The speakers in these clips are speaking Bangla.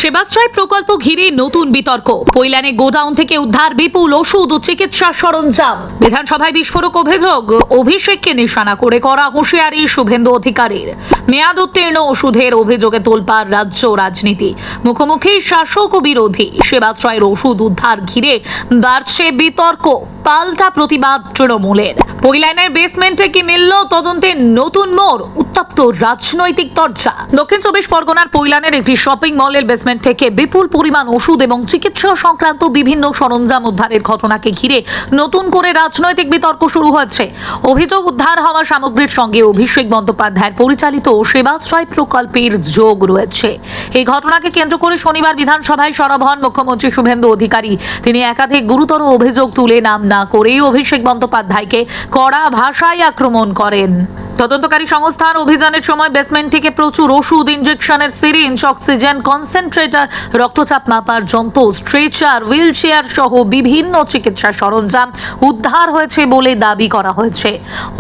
সেবাশ্রয় প্রকল্প ঘিরে নতুন বিতর্ক। পৈলানে গোডাউন থেকে উদ্ধার বিপুল ওষুধ ও চিকিৎসা সরঞ্জাম। বিধানসভায় বিস্ফোরক অভিযোগ, অভিষেককে নিশানা করে করা হুঁশিয়ারি শুভেন্দু অধিকারীর। মেয়াদ উত্তীর্ণ ওষুধের অভিযোগে তোলপাড় রাজ্য রাজনীতি, মুখোমুখি শাসক ও বিরোধী। সেবাশ্রয়ের ওষুধ উদ্ধার ঘিরে বাড়ছে বিতর্ক, পাল্টা প্রতিবাদ তৃণমূলের। পৈলানের বেসমেন্টে কি মিলল, তদন্তে নতুন মোড়, উত্তপ্ত রাজনৈতিক চর্চা। দক্ষিণ চব্বিশ পরগনার পৈলানের একটি শপিং মলের বেসমেন্ট থেকে বিপুল পরিমাণ ওষুধ এবং চিকিৎসা সংক্রান্ত বিভিন্ন সরঞ্জাম উদ্ধারের ঘটনাকে ঘিরে নতুন করে রাজনৈতিক বিতর্ক শুরু হয়েছে। অভিযোগ, উদ্ধার হওয়া সামগ্রীর সঙ্গে অভিষেক বন্দ্যোপাধ্যায়ের পরিচালিত সেবাশ্রয় প্রকল্পের যোগ রয়েছে। এই ঘটনাকে কেন্দ্র করে শনিবার বিধানসভায় সরব হন মুখ্যমন্ত্রী শুভেন্দু অধিকারী। তিনি একাধিক গুরুতর অভিযোগ তুলে নাম না করেই অভিষেক বন্দ্যোপাধ্যায়কে কড়া ভাষায় আক্রমণ করেন। তদন্তকারী সংস্থার অভিযানের সময় বেসমেন্ট থেকে প্রচুর ওষুধ, ইনজেকশনের সিরিঞ্জ, অক্সিজেন কনসেন্ট্রেটর, রক্তচাপ মাপার যন্ত্র, স্ট্রেচার, হুইল চেয়ার সহ বিভিন্ন চিকিৎসা সরঞ্জাম উদ্ধার হয়েছে বলে দাবি করা হয়েছে।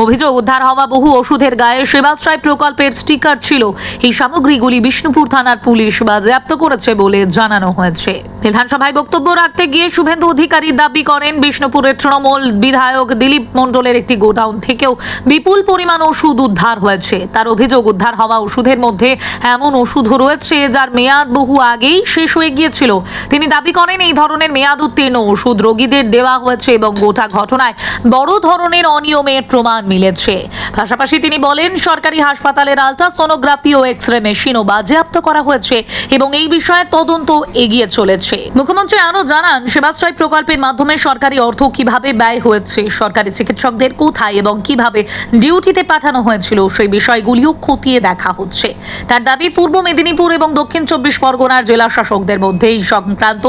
অভিযোগ, উদ্ধার হওয়া বহু ওষুধের গায়ে সেবাশ্রয় প্রকল্পের স্টিকার ছিল। এই সামগ্রীগুলি বিষ্ণুপুর থানার পুলিশ বাজেয়াপ্ত করেছে বলে জানানো হয়েছে। বিধানসভায় বক্তব্য রাখতে গিয়ে শুভেন্দু অধিকারী দাবি করেন, বিষ্ণুপুরের তৃণমূল বিধায়ক দিলীপ মণ্ডলের একটি গোডাউন থেকেও বিপুল পরিমাণ ওষুধ উদ্ধার হয়েছে। তার অভিযোগ, উদ্ধার হওয়া ওষুধের মধ্যে এমন ওষুধও রয়েছে যার মেয়াদ বহু আগেই শেষ হয়ে গিয়েছিল। তিনি দাবি করেন, এই ধরনের মেয়াদ উত্তীর্ণ ওষুধ রোগীদের দেওয়া হয়েছে এবং গোটা ঘটনায় বড় ধরনের অনিয়মের প্রমাণ মিলেছে। পাশাপাশি তিনি বলেন, সরকারি হাসপাতালের আল্ট্রাসোনোগ্রাফি ও এক্স রে মেশিনও বাজেয়াপ্ত করা হয়েছে এবং এই বিষয়ে তদন্ত এগিয়ে চলেছে। মুখ্যমন্ত্রী আরও জানান, সেবাশ্রয় প্রকল্পের মাধ্যমে সরকারি অর্থ কিভাবে ব্যয় হয়েছে, সরকারি চিকিৎসকদের কোথায় এবং কিভাবে ডিউটিতে পাঠানো হয়েছিল, সেই বিষয়গুলিও খতিয়ে দেখা হচ্ছে। তার দাবি, পূর্ব মেদিনীপুর এবং দক্ষিণ চব্বিশ পরগনার জেলা শাসকদের মধ্যে এই সংক্রান্ত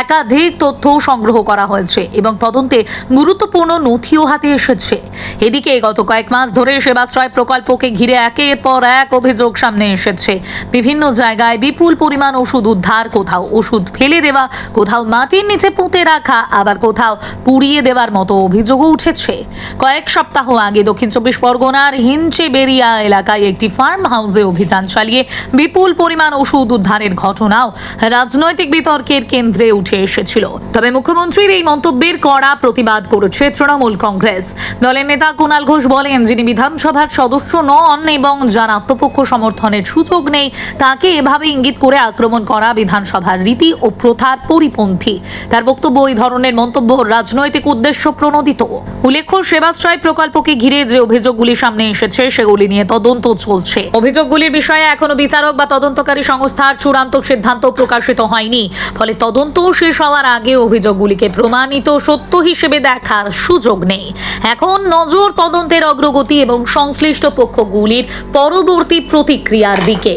একাধিক তথ্য সংগ্রহ করা হয়েছে এবং তদন্তে গুরুত্বপূর্ণ নথিও হাতে এসেছে। এদিকে গত কয়েক মাস ধরে সেবাশ্রয় প্রকল্পকে ঘিরে একের পর এক অভিযোগ সামনে এসেছে। বিভিন্ন জায়গায় বিপুল পরিমাণ ওষুধ উদ্ধার, কোথাও ওষুধ ফেলে দেওয়া, কোথাও মাটির নিচে পুঁতে রাখা, আবার কোথাও পুড়িয়ে দেওয়ার মতো অভিযোগও উঠেছে। কয়েক সপ্তাহ আগে দক্ষিণ চব্বিশ পরগনার হিঞ্চেবেরিয়া এলাকায় একটি ফার্ম হাউসে অভিযান চালিয়ে বিপুল পরিমাণ ওষুধ উদ্ধারের ঘটনাও রাজনৈতিক বিতর্কের কেন্দ্রে উঠে এসেছিল। তবে মুখ্যমন্ত্রীর এই মন্তব্যের কড়া প্রতিবাদ করেছে তৃণমূল কংগ্রেস। দলের নেতা কুণাল ঘোষ বলেন, যিনি বিধানসভার সদস্য নন এবং যার আত্মপক্ষ সমর্থনের সুযোগ নেই, তাকে এভাবে ইঙ্গিত করে আক্রমণ করা বিধানসভার রীতি ও প্রথার পরিপন্থী। তার বক্তব্য, এই ধরনের মন্তব্য রাজনৈতিক উদ্দেশ্য প্রণোদিত। উল্লেখ্য, সেবাশ্রয় প্রকল্পকে ঘিরে যে অভিযোগগুলি সামনে এসেছে সেগুলি নিয়ে তদন্ত চলছে। অভিযোগগুলির বিষয়ে এখনো বিচারক বা তদন্তকারী সংস্থার চূড়ান্ত সিদ্ধান্ত প্রকাশিত হয়নি। ফলে তদন্ত শেষ হওয়ার আগে অভিযোগগুলিকে প্রমাণিত সত্য হিসেবে দেখার সুযোগ নেই। এখন নজর তদন্তের অগ্রগতি এবং সংশ্লিষ্ট পক্ষগুলির পরবর্তী প্রতিক্রিয়ার দিকে।